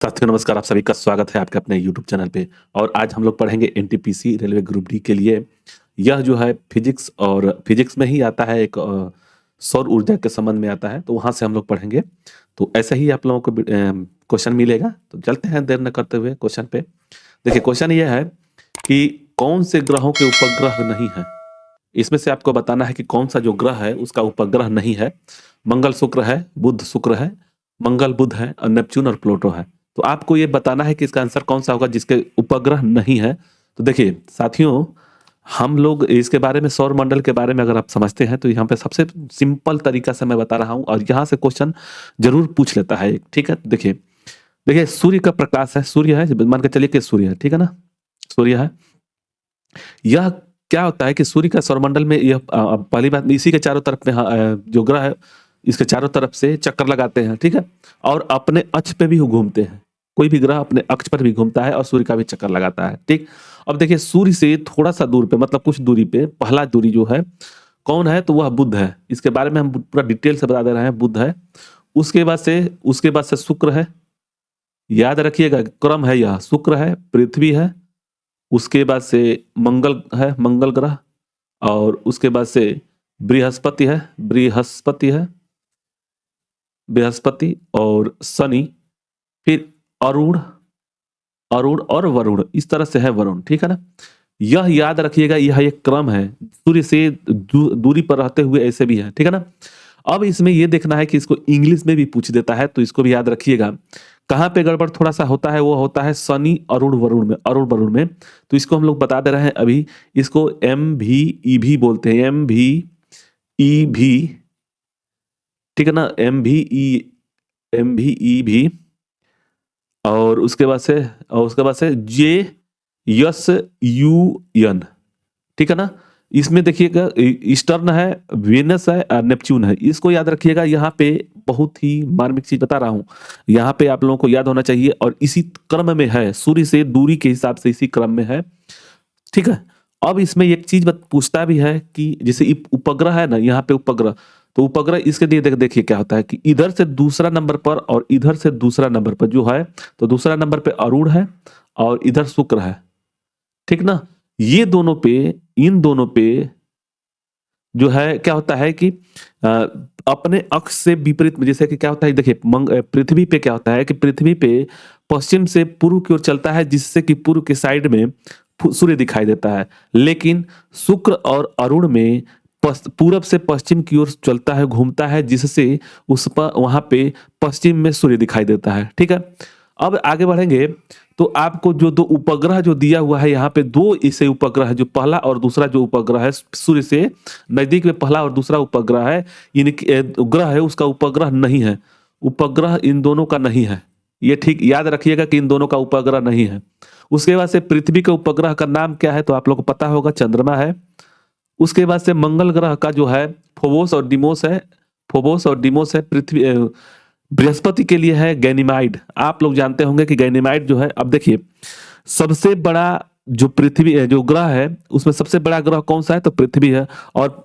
साथियों नमस्कार, आप सभी का स्वागत है आपके अपने यूट्यूब चैनल पे। और आज हम लोग पढ़ेंगे एनटीपीसी रेलवे ग्रुप डी के लिए। यह जो है फिजिक्स और फिजिक्स में ही आता है, एक सौर ऊर्जा के संबंध में आता है, तो वहाँ से हम लोग पढ़ेंगे। तो ऐसा ही आप लोगों को क्वेश्चन मिलेगा, तो चलते हैं देर न करते हुए क्वेश्चन पे। देखिए क्वेश्चन ये है कि कौन से ग्रहों के उपग्रह नहीं है। इसमें से आपको बताना है कि कौन सा जो ग्रह है उसका उपग्रह नहीं है। मंगल शुक्र है, बुध शुक्र है, मंगल बुध है और नेपच्यून और प्लूटो है। तो आपको ये बताना है कि इसका आंसर कौन सा होगा जिसके उपग्रह नहीं है। तो देखिए साथियों, हम लोग इसके बारे में, सौर मंडल के बारे में अगर आप समझते हैं तो यहाँ पे सबसे सिंपल तरीका से मैं बता रहा हूँ, और यहाँ से क्वेश्चन जरूर पूछ लेता है एक। ठीक है, देखिए देखिए सूर्य का प्रकाश है, सूर्य है, मान के चलिए कि सूर्य है, ठीक है ना, सूर्य है। यह क्या होता है कि सूर्य का सौरमंडल में यह पहली बात, इसी के चारों तरफ में जो ग्रह है इसके चारों तरफ से चक्कर लगाते हैं, ठीक है, और अपने अक्ष पे भी घूमते हैं। कोई भी ग्रह अपने अक्ष पर भी घूमता है और सूर्य का भी चक्कर लगाता है, ठीक। अब देखिए सूर्य से थोड़ा सा दूर पे, मतलब कुछ दूरी पे पहला दूरी जो है कौन है, तो वह बुध है। इसके बारे में हम पूरा डिटेल से बता दे रहे हैं, बुध है। उसके बाद से शुक्र है, याद रखिएगा क्रम है, यह शुक्र है, पृथ्वी है, उसके बाद से मंगल है, मंगल ग्रह, और उसके बाद से बृहस्पति है, बृहस्पति और शनि, फिर अरुण, और वरुण, इस तरह से है वरुण, ठीक है ना। यह याद रखिएगा, यह एक क्रम है, सूर्य से दूरी पर रहते हुए ऐसे भी है, ठीक है ना। अब इसमें यह देखना है कि इसको इंग्लिश में भी पूछ देता है, तो इसको भी याद रखिएगा। कहाँ पे गड़बड़ थोड़ा सा होता है, वो होता है शनि अरुण वरुण में, तो इसको हम लोग बता दे रहे हैं अभी। इसको एम भी ई भी बोलते हैं, एम भी ई भी, ठीक है ना, एम भी ई भी, और उसके बाद से जे यस यू एन, ठीक है ना। इसमें देखिएगा ईस्टर्न है, वेनस है और नेपच्यून है, इसको याद रखिएगा। यहाँ पे बहुत ही मार्मिक चीज बता रहा हूँ, यहाँ पे आप लोगों को याद होना चाहिए, और इसी क्रम में है, सूर्य से दूरी के हिसाब से इसी क्रम में है, ठीक है। अब इसमें एक चीज पूछता भी है कि जैसे उपग्रह है ना, यहाँ पे उपग्रह, तो उपग्रह इसके लिए देखिए क्या होता है कि इधर से दूसरा नंबर पर और इधर से दूसरा नंबर पर जो है, तो दूसरा नंबर पे अरुण है और इधर शुक्र है, ठीक ना। ये दोनों पे, इन दोनों पे जो है क्या होता है कि अपने अक्ष से विपरीत में, जैसे कि क्या होता है, देखिए पृथ्वी पे क्या होता है कि पृथ्वी पे पश्चिम से पूर्व की ओर चलता है, जिससे कि पूर्व के साइड में सूर्य दिखाई देता है। लेकिन शुक्र और अरुण में पूरब से पश्चिम की ओर चलता है, घूमता है, जिससे उस पर वहां पे पश्चिम में सूर्य दिखाई देता है, ठीक है। अब आगे बढ़ेंगे तो आपको जो दो उपग्रह जो दिया हुआ है, यहाँ पे दो ऐसे उपग्रह है, जो पहला और दूसरा जो उपग्रह है सूर्य से नजदीक में, पहला और दूसरा उपग्रह है, इनके ग्रह है, उसका उपग्रह नहीं है, उपग्रह इन दोनों का नहीं है। ये ठीक याद रखिएगा कि इन दोनों का उपग्रह नहीं है। उसके बाद से पृथ्वी के उपग्रह का नाम क्या है, तो आप लोग को पता होगा, चंद्रमा है। उसके बाद से मंगल ग्रह का जो है फोबोस और डिमोस है, पृथ्वी बृहस्पति के लिए है गैनीमाइड। आप लोग जानते होंगे कि गैनीमाइड जो है, अब देखिए सबसे बड़ा जो पृथ्वी जो ग्रह है, उसमें सबसे बड़ा ग्रह कौन सा है, तो पृथ्वी है। और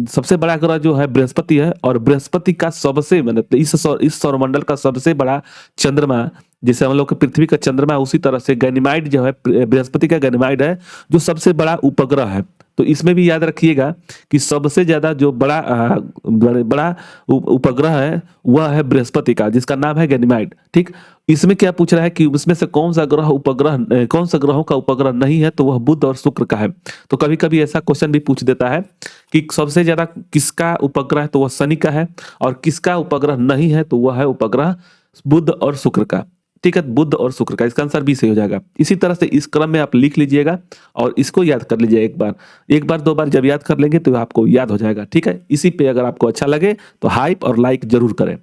सबसे बड़ा ग्रह जो है बृहस्पति है, और बृहस्पति का सबसे, मतलब इस सौरमंडल का सबसे बड़ा चंद्रमा, जैसे हम लोग के पृथ्वी का चंद्रमा है, उसी तरह से गैनीमाइड जो है, बृहस्पति का गैनीमाइड है, जो सबसे बड़ा उपग्रह है। तो इसमें भी याद रखिएगा कि सबसे ज्यादा जो बड़ा उपग्रह है वह है बृहस्पति का, जिसका नाम है गैनीमाइड, ठीक। इसमें क्या पूछ रहा है कि उसमें से कौन सा ग्रहों का उपग्रह नहीं है, तो वह बुध और शुक्र का है। तो कभी कभी ऐसा क्वेश्चन भी पूछ देता है कि सबसे ज्यादा किसका उपग्रह है, तो वह शनि का है, और किसका उपग्रह नहीं है, तो वह है उपग्रह बुध और शुक्र का, ठीक है, बुध और शुक्र का। इसका आंसर बी सही हो जाएगा। इसी तरह से इस क्रम में आप लिख लीजिएगा और इसको याद कर लीजिए, एक बार दो बार जब याद कर लेंगे तो आपको याद हो जाएगा, ठीक है। इसी पे अगर आपको अच्छा लगे तो हाइप और लाइक जरूर करें,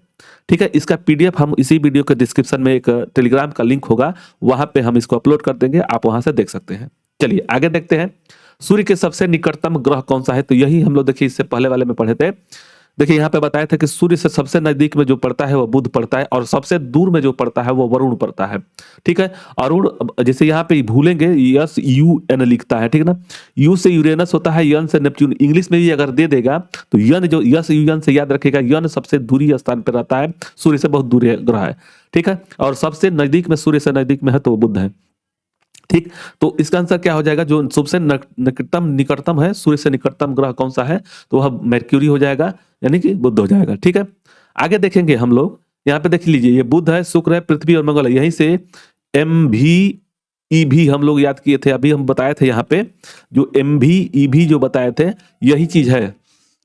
ठीक है। इसका पीडीएफ हम इसी वीडियो के डिस्क्रिप्शन में एक टेलीग्राम का लिंक होगा, वहां पे हम इसको अपलोड कर देंगे, आप वहां से देख सकते हैं। चलिए आगे देखते हैं, सूर्य के सबसे निकटतम ग्रह कौन सा है, तो यही हम लोग देखिए इससे पहले वाले में पढ़े थे। देखिए यहाँ पे बताया था कि सूर्य से सबसे नजदीक में जो पड़ता है वो बुध पड़ता है और सबसे दूर में जो पड़ता है वो वरुण पड़ता है। ठीक है, अरुण जैसे यहाँ पे भूलेंगे यस यू एन लिखता है, ठीक है ना। यू से यूरेनस होता है, यन से नेपच्यून। इंग्लिश में भी अगर दे देगा तो यन जो यस यू यन से याद रखेगा, यन सबसे दूरी स्थान पर रहता है, सूर्य से बहुत दूर ग्रह है। ठीक है, और सबसे नजदीक में सूर्य से नजदीक में है तो वो बुध है। ठीक, तो इसका आंसर क्या हो जाएगा, जो सबसे निकटतम है, सूर्य से निकटतम ग्रह कौन सा है, तो वह मर्क्यूरी हो जाएगा, यानी कि बुध हो जाएगा। ठीक है, आगे देखेंगे हम लोग, यहाँ पे देख लीजिए, ये बुध है, शुक्र है, पृथ्वी और मंगल है। यहीं से एम भी ई भी हम लोग याद किए थे, अभी हम बताए थे यहाँ पे, जो एम भी ई भी जो बताए थे यही चीज है।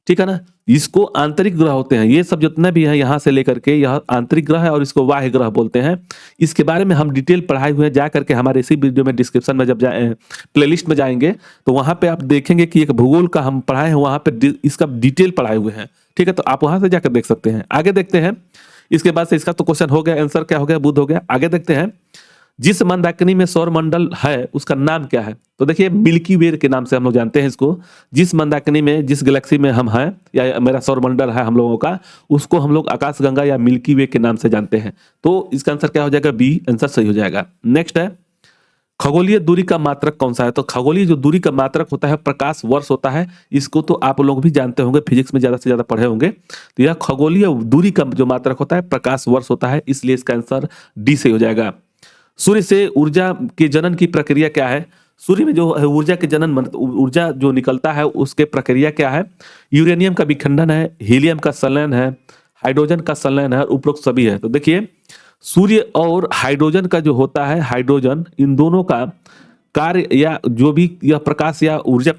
ठीक है ना, इसको आंतरिक ग्रह होते हैं, ये सब जितने भी हैं यहाँ से लेकर के यह आंतरिक ग्रह है और इसको बाह्य ग्रह बोलते हैं। इसके बारे में हम डिटेल पढ़ाए हुए हैं, जा करके हमारे इसी वीडियो में डिस्क्रिप्शन में जब प्लेलिस्ट में जाएंगे तो वहां पे आप देखेंगे कि एक भूगोल का हम पढ़ाए हैं, वहां पे इसका डिटेल पढ़ाए हुए हैं। ठीक है, तो आप वहां से जाकर देख सकते हैं। आगे देखते हैं, इसके बाद से इसका तो क्वेश्चन हो गया, आंसर क्या हो गया, बुध हो गया। आगे देखते हैं, जिस मंदाकिनी में सौर मंडल है उसका नाम क्या है, तो देखिए मिल्की वे के नाम से हम लोग जानते हैं इसको। जिस मंदाकिनी में, जिस गैलेक्सी में हम हैं या मेरा सौर मंडल है हम लोगों का, उसको हम लोग आकाशगंगा या मिल्की वे के नाम से जानते हैं। तो इसका आंसर क्या हो जाएगा, बी आंसर सही हो जाएगा। नेक्स्ट है, खगोलीय दूरी का मात्रक कौन सा है, तो खगोलीय जो दूरी का मात्रक होता है प्रकाश वर्ष होता है। इसको तो आप लोग भी जानते होंगे, फिजिक्स में ज्यादा से ज्यादा पढ़े होंगे। तो यह खगोलीय दूरी का जो मात्रक होता है प्रकाश वर्ष होता है, इसलिए इसका आंसर डी से हो जाएगा। सूर्य से ऊर्जा के जनन की प्रक्रिया क्या है, सूर्य में जो है ऊर्जा के जनन, ऊर्जा जो निकलता है उसके प्रक्रिया क्या है, यूरेनियम का विखंडन है, हीलियम का संलयन है, हाइड्रोजन का संलयन है, उपरोक्त सभी है। तो देखिए सूर्य और हाइड्रोजन का जो होता है, हाइड्रोजन, इन दोनों का कार्य या जो भी यह प्रकाश या ऊर्जा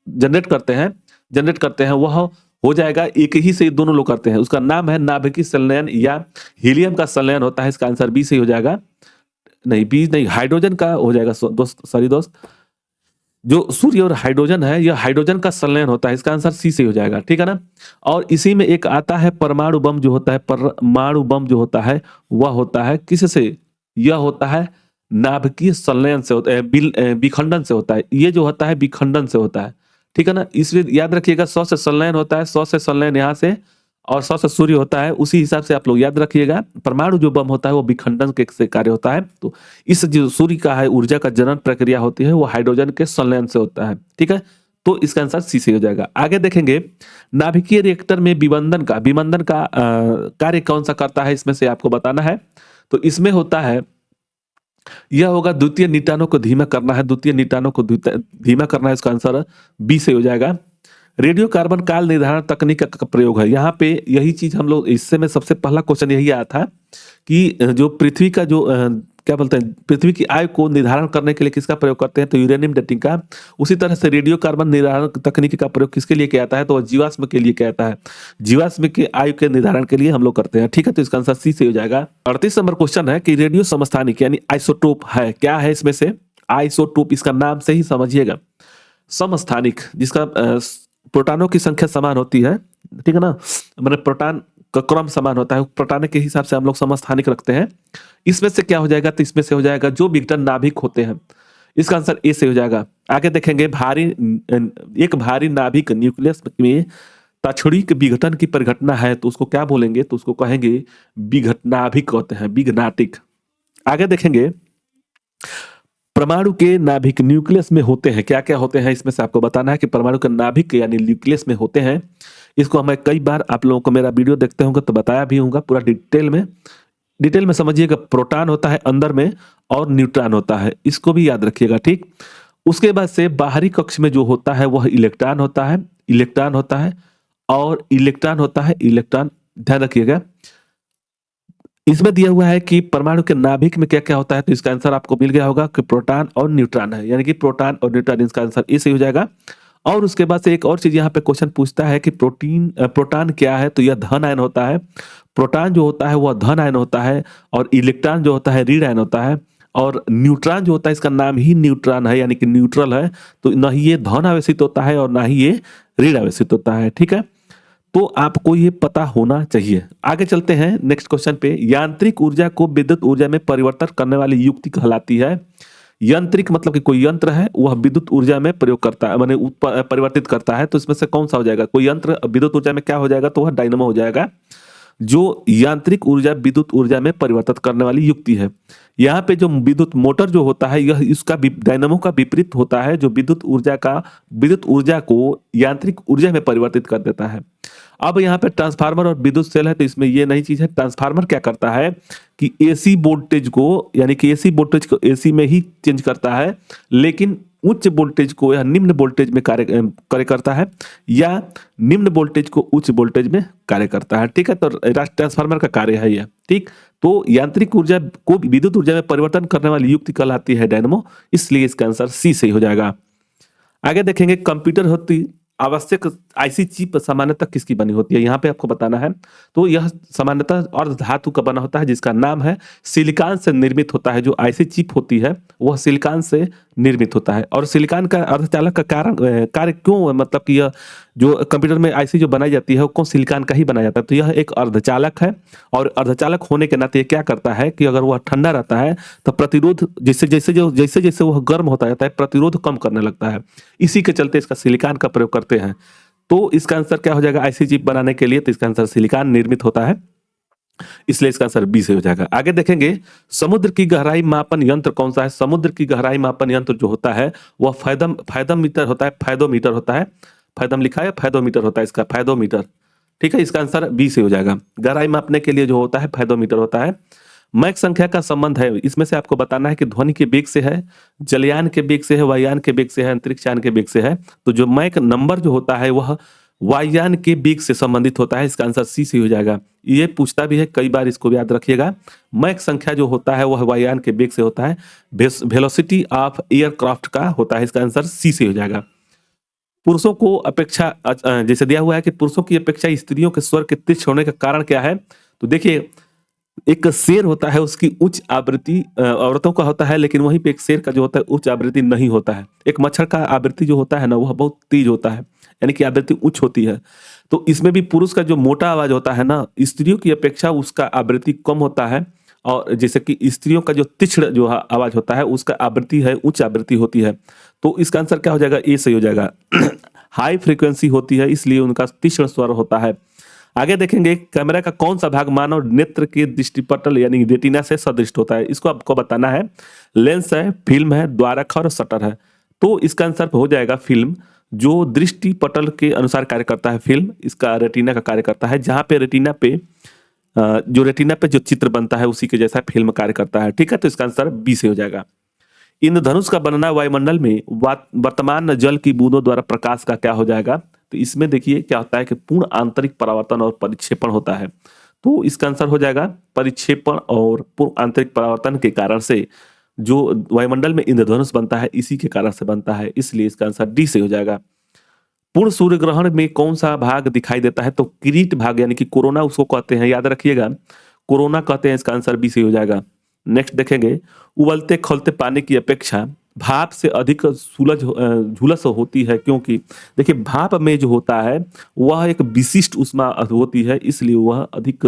जनरेट करते हैं वह हो जाएगा, एक ही से दोनों लोग करते हैं, उसका नाम है नाभिकीय संलयन या हीलियम का संलयन होता है। इसका आंसर बी से हो जाएगा, नहीं बी नहीं, हाइड्रोजन का हो जाएगा दोस्त, सॉरी दोस्त, जो सूर्य और हाइड्रोजन है यह हाइड्रोजन का संलयन होता है, इसका आंसर सी से हो जाएगा। ठीक है ना, और इसी में एक आता है परमाणु बम जो होता है, परमाणु बम जो होता है वह होता है किससे, यह होता है नाभिकीय संलयन से होता है, विखंडन से होता है, ये जो होता है विखंडन से होता है। ठीक है ना, इसलिए याद रखिएगा 100 से संलयन होता है, 100 से संलयन यहाँ से, और 100 से सूर्य होता है, उसी हिसाब से आप लोग याद रखिएगा। परमाणु जो बम होता है वो विखंडन के से कार्य होता है। तो इस जो सूर्य का है ऊर्जा का जनन प्रक्रिया होती है वो हाइड्रोजन के संलयन से होता है। ठीक है, तो इसका आंसर सी से हो जाएगा। आगे देखेंगे, नाभिकीय रिएक्टर में विबंधन का कार्य कौन सा करता है, इसमें से आपको बताना है। तो इसमें होता है, यह होगा द्वितीय न्यूट्रॉनों को धीमा करना है, द्वितीय न्यूट्रॉनों को धीमा करना है, इसका आंसर बी से हो जाएगा। रेडियो कार्बन काल निर्धारण तकनीक का प्रयोग है, यहाँ पे यही चीज हम लोग, इससे में सबसे पहला क्वेश्चन यही आया था कि जो पृथ्वी का जो क्या बोलते हैं, पृथ्वी की आयु को निर्धारण करने के लिए किसका प्रयोग करते हैं, तो यूरेनियम डेटिंग का। उसी तरह से रेडियो कार्बन निर्धारण तकनीक का प्रयोग किसके लिए किया जाता है, तो वह जीवाश्म के लिए किया जाता है, जीवाश्म के आयु के निर्धारण के लिए हम लोग करते हैं। ठीक है, तो इसका आंसर सी से हो जाएगा। 38 नंबर क्वेश्चन है कि रेडियो समस्थानिक यानी आइसोटोप है, क्या है इसमें से, आइसोटोप, इसका नाम से ही समझिएगा, समस्थानिक, जिसका प्रोटॉनों की संख्या समान होती है। ठीक है ना, मतलब प्रोटॉन का क्रम समान होता है, प्रोटॉन के हिसाब से हम लोग समस्थानिक रखते हैं। इसमें से क्या हो जाएगा, तो इसमें से हो जाएगा जो विघटन नाभिक होते हैं, इसका आंसर ए से हो जाएगा। आगे देखेंगे, एक भारी नाभिक न्यूक्लियस में तछड़ी के विघटन की परिघटना है तो उसको क्या बोलेंगे, तो उसको कहेंगे विघटनाभिक होते हैं, विघनाटिक। आगे देखेंगे, परमाणु के नाभिक न्यूक्लियस में होते हैं, क्या क्या होते हैं, इसमें से आपको बताना है कि परमाणु के नाभिक यानी न्यूक्लियस में होते हैं। इसको हमें कई बार आप लोगों को मेरा वीडियो देखते होंगे तो बताया भी होगा, पूरा डिटेल में समझिएगा। प्रोटॉन होता है अंदर में और न्यूट्रॉन होता है, इसको भी याद रखिएगा। ठीक, उसके बाद से बाहरी कक्ष में जो होता है वह इलेक्ट्रॉन होता है, और इलेक्ट्रॉन, ध्यान रखिएगा। इसमें दिया हुआ है कि परमाणु के नाभिक में क्या क्या होता है, तो इसका आंसर आपको मिल गया होगा कि प्रोटॉन और न्यूट्रॉन है, यानी कि प्रोटॉन और न्यूट्रॉन, इसका आंसर ए से हो जाएगा। और उसके बाद से एक और चीज यहाँ पे क्वेश्चन पूछता है कि प्रोटॉन क्या है, तो यह धन आयन होता है। प्रोटॉन जो होता है वह धन आयन होता है और इलेक्ट्रॉन जो होता है ऋण आयन होता है, और न्यूट्रॉन जो होता है इसका नाम ही न्यूट्रॉन है, यानी कि न्यूट्रल है। तो न ही ये धन आवेशित होता है और ना ही ये ऋण आवेशित होता है। ठीक है, तो आपको ये पता होना चाहिए। आगे चलते हैं नेक्स्ट क्वेश्चन पे, यांत्रिक ऊर्जा को विद्युत ऊर्जा में परिवर्तन करने वाली युक्ति कहलाती है। यांत्रिक मतलब कि कोई यंत्र है वह विद्युत ऊर्जा में प्रयोग करता है, माने परिवर्तित करता है, तो इसमें से कौन सा हो जाएगा? कोई यंत्र विद्युत ऊर्जा में क्या हो जाएगा? तो वह डायनेमो हो जाएगा, जो यांत्रिक ऊर्जा विद्युत ऊर्जा में परिवर्तित करने वाली युक्ति है। यहाँ पे जो विद्युत मोटर जो होता है यह इसका डायनेमो का विपरीत होता है, जो विद्युत ऊर्जा को यांत्रिक ऊर्जा में परिवर्तित कर देता है। अब यहाँ पे ट्रांसफार्मर और विद्युत सेल है, तो इसमें ये नई चीज है। ट्रांसफार्मर क्या करता है कि एसी वोल्टेज को, यानी कि एसी वोल्टेज को एसी में ही चेंज करता है, लेकिन उच्च वोल्टेज को या निम्न वोल्टेज में कार्य करता है, या निम्न वोल्टेज को उच्च वोल्टेज में कार्य करता है। ठीक है, तो ट्रांसफार्मर का कार्य है यह। ठीक, तो यांत्रिक ऊर्जा को विद्युत ऊर्जा में परिवर्तन करने वाली युक्ति कहलाती है डायनेमो, इसलिए इसका आंसर सी सही हो जाएगा। आगे देखेंगे, कंप्यूटर होती आवश्यक आईसी चिप सामान्यतः किसकी बनी होती है? यहाँ पे आपको बताना है। तो यह सामान्यतः अर्धधातु का बना होता है, जिसका नाम है सिलिकॉन से निर्मित होता है। जो आईसी चिप होती है वह सिलिकॉन से निर्मित होता है। और सिलिकॉन का अर्धचालक का कार्य क्यों, मतलब कि यह जो कंप्यूटर में आईसी जो बनाई जाती है वो कौन सिलिकॉन का ही बनाया जाता है, तो यह एक अर्धचालक है। और अर्धचालक होने के नाते क्या करता है कि अगर वह ठंडा रहता है तो प्रतिरोध जैसे जैसे वह गर्म होता जाता है, प्रतिरोध कम करने लगता है। इसी के चलते इसका सिलिकॉन का प्रयोग करते हैं। तो इसका आंसर क्या हो जाएगा? आईसी चिप बनाने के लिए तो इसका आंसर सिलिकॉन निर्मित होता है, इसलिए इसका आंसर बी से हो जाएगा। आगे देखेंगे, समुद्र की गहराई मापन यंत्र कौन सा है? समुद्र की गहराई मापन यंत्र जो होता है वह फैदोमीटर होता है। फैदोमीटर होता है, फैदम लिखा है, फैदोमीटर होता है इसका, फैदोमीटर। ठीक है, इसका आंसर बी से हो जाएगा। गहराई मापने के लिए जो होता है फैदोमीटर होता है। मैक संख्या का संबंध है, इसमें से आपको बताना है कि ध्वनि के वेग से है, जलयान के वेग से है, वायुयान के वेग से है, अंतरिक्षयान के वेग से है। तो जो मैक नंबर जो होता है वह वायुयान के वेग से संबंधित होता है, इसका आंसर सी से हो जाएगा। ये पूछता भी है कई बार, इसको याद रखिएगा। मैक संख्या जो होता है वह वायुयान के वेग से होता है, वेलोसिटी ऑफ एयरक्राफ्ट का होता है, इसका आंसर सी से हो जाएगा। पुरुषों को अपेक्षा जैसे दिया हुआ है कि पुरुषों की अपेक्षा स्त्रियों के स्वर के तीक्ष्ण होने का कारण क्या है? तो देखिए, एक शेर होता है उसकी उच्च आवृत्ति औरतों का होता है, लेकिन वहीं पे एक शेर का जो होता है उच्च आवृत्ति नहीं होता है। एक मच्छर का आवृत्ति जो होता है ना वह बहुत तेज होता है, यानी कि आवृत्ति उच्च होती है। तो इसमें भी पुरुष का जो मोटा आवाज होता है ना, स्त्रियों की अपेक्षा उसका आवृत्ति कम होता है। और जैसे कि स्त्रियों का जो तीक्ष्ण जो आवाज होता है उसका आवृत्ति है, उच्च आवृत्ति होती है। तो इसका आंसर क्या हो जाएगा? ए सही हो जाएगा। हाई फ्रीक्वेंसी होती है, इसलिए उनका तीक्ष्ण स्वर होता है। आगे देखेंगे, कैमरा का कौन सा भाग मानव नेत्र के दृष्टिपटल यानी रेटिना से सदृश होता है? इसको आपको बताना है। लेंस है, फिल्म है, द्वारक और शटर है। तो इसका आंसर हो जाएगा फिल्म, जो दृष्टिपटल के अनुसार कार्य करता है। फिल्म इसका रेटिना का कार्य करता है, जहां पे रेटिना पे जो चित्र बनता है उसी के जैसा फिल्म कार्य करता है। ठीक है, तो इसका आंसर बी से हो जाएगा। इंद्रधनुष का बनना वायुमंडल में वर्तमान जल की बूंदों द्वारा प्रकाश का क्या हो जाएगा? तो इसमें देखिए क्या होता है कि पूर्ण आंतरिक परावर्तन और परिक्षेपण होता है। तो इसका आंसर हो जाएगा परिक्षेपण और पूर्ण आंतरिक परावर्तन के कारण से जो वायुमंडल में इंद्रधनुष बनता है इसी के कारण से बनता है, इसलिए इसका आंसर डी से हो जाएगा। पूर्ण सूर्य ग्रहण में कौन सा भाग दिखाई देता है? तो किरीट भाग, यानी कि कोरोना उसको कहते हैं, याद रखिएगा, कोरोना कहते हैं। इसका आंसर बी से हो जाएगा। नेक्स्ट देखेंगे, उबलते खौलते पानी की अपेक्षा भाप से अधिक झुलस होती है, क्योंकि देखिए भाप में जो होता है वह एक विशिष्ट ऊष्मा होती है, इसलिए वह अधिक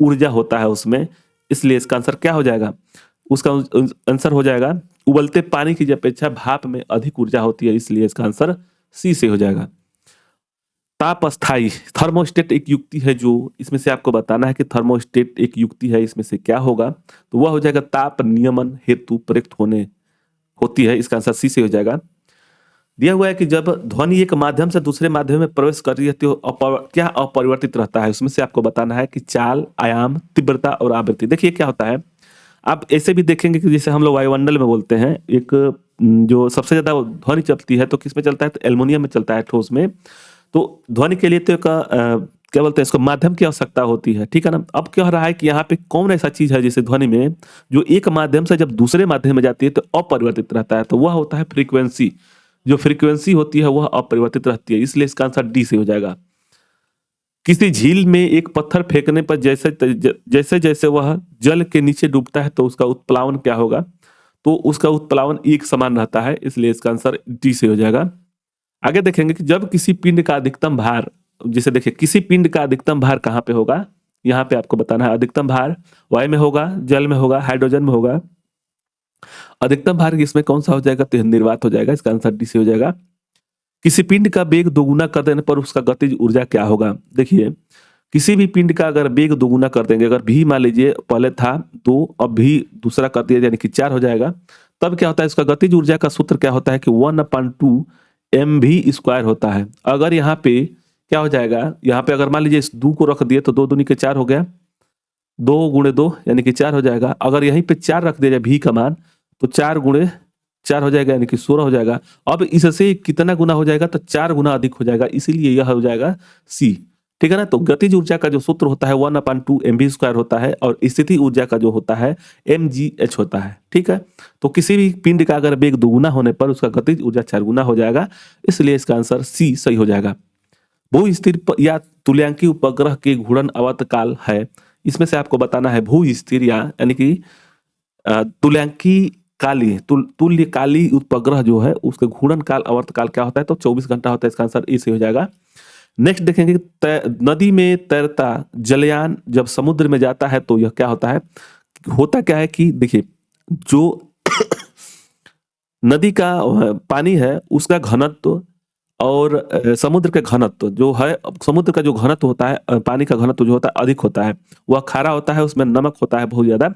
ऊर्जा होता है उसमें, इसलिए इसका आंसर क्या हो जाएगा? उसका आंसर हो जाएगा उबलते पानी की अपेक्षा भाप में अधिक ऊर्जा होती है, इसलिए इसका आंसर सी से हो जाएगा। ताप अस्थाई थर्मोस्टेट एक युक्ति है, जो इसमें से आपको बताना है कि थर्मोस्टेट एक युक्ति है, इसमें से क्या होगा? तो वह हो जाएगा ताप नियमन हेतु प्रयुक्त होती है, इसका आंसर सी से हो जाएगा। दिया हुआ है कि जब ध्वनि एक माध्यम से दूसरे माध्यम में प्रवेश कर रही है तो क्या अपरिवर्तित रहता है? उसमें से आपको बताना है कि चाल, आयाम, तीव्रता और आवृत्ति। देखिए क्या होता है, आप ऐसे भी देखेंगे कि जैसे हम लोग वायुमंडल में बोलते हैं, एक जो सबसे ज्यादा ध्वनि चलती है तो किसमें चलता है? तो एल्युमिनियम में चलता है, ठोस में। तो ध्वनि के लिए तो एक क्या बोलते हैं इसको, माध्यम की आवश्यकता होती है। ठीक है ना। अब क्या हो रहा है कि यहाँ पे कौन ऐसा चीज है जैसे ध्वनि में जो एक माध्यम से जब दूसरे माध्यम में जाती है तो अपरिवर्तित रहता है, तो वह होता है फ्रीक्वेंसी। जो फ्रीक्वेंसी होती है वह अपरिवर्तित रहती है, इसलिए इसका आंसर डी से हो जाएगा। किसी झील में एक पत्थर फेंकने पर जैसे जैसे वह जल के नीचे डूबता है तो उसका उत्प्लावन क्या होगा? तो उसका उत्प्लावन एक समान रहता है, इसलिए इसका आंसर डी से हो जाएगा। आगे देखेंगे कि जब किसी पिंड का अधिकतम भार, जैसे देखिए किसी पिंड का अधिकतम भार कहाँ पे होगा? यहाँ पे आपको बताना है। अधिकतम भार वायु में होगा, जल में होगा, हाइड्रोजन में होगा, अधिकतम भार इसमें कौन सा हो जाएगा, तो निर्वात हो जाएगा, इसका आंसर डी से हो जाएगा। किसी पिंड का वेग दोगुना कर देने पर उसका गतिज ऊर्जा क्या होगा। देखिए किसी भी पिंड का अगर वेग दोगुना कर देंगे, अगर भी मान लीजिए पहले था 2 अब भी दूसरा कर दिया यानी कि 4 हो जाएगा, तब क्या होता है इसका गतिज ऊर्जा का सूत्र क्या होता है कि 1/2 mv² होता है। अगर यहाँ पे क्या हो जाएगा, यहाँ पे अगर मान लीजिए इस 2 को रख दिए तो 2 दूनी के 4 हो गया, 2 गुणे 2 यानी कि 4 हो जाएगा। अगर यहीं पे 4 रख दिया जाए भी का मान, तो 4 गुणे 4 हो जाएगा यानी कि 16 हो जाएगा। अब इससे कितना गुना हो जाएगा, तो 4 गुना अधिक हो जाएगा, इसीलिए यह हो जाएगा सी। ठीक है ना। तो गतिज ऊर्जा का जो सूत्र होता है 1/2 mv² होता है और स्थिति ऊर्जा का जो होता है mgh होता है। ठीक है। तो किसी भी पिंड का अगर वेग दोगुना होने पर उसका गतिज ऊर्जा 4 गुना हो जाएगा, इसलिए इसका आंसर सी सही हो जाएगा। भू स्थिर या तुल्यांकी उपग्रह के घूर्णन आवर्तकाल है, इसमें से आपको बताना है भू स्थिर यानी कि तुल्यांकी तुल्यकाली उपग्रह जो है उसके घूर्णन काल आवर्तकाल क्या होता है, तो 24 घंटा होता है, इसका आंसर ए से हो जाएगा। नेक्स्ट देखेंगे नदी में तैरता जलयान जब समुद्र में जाता है तो यह क्या होता है। होता क्या है कि देखिए जो नदी का पानी है उसका घनत्व और समुद्र के घनत्व जो है, समुद्र का जो घनत्व होता है, पानी का घनत्व जो होता है अधिक होता है, वह खारा होता है, उसमें नमक होता है बहुत ज्यादा।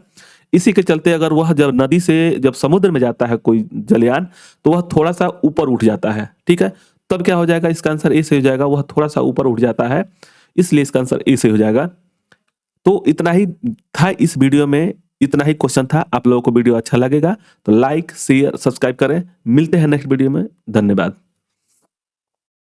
इसी के चलते अगर वह जब नदी से जब समुद्र में जाता है कोई जलयान, तो वह थोड़ा सा ऊपर उठ जाता है। ठीक है। तब क्या हो जाएगा, इसका आंसर ए से हो जाएगा, वह थोड़ा सा ऊपर उठ जाता है, इसलिए इसका आंसर ए से हो जाएगा। तो इतना ही था इस वीडियो में, इतना ही क्वेश्चन था। आप लोगों को वीडियो अच्छा लगेगा तो लाइक शेयर सब्सक्राइब करें। मिलते हैं नेक्स्ट वीडियो में। धन्यवाद।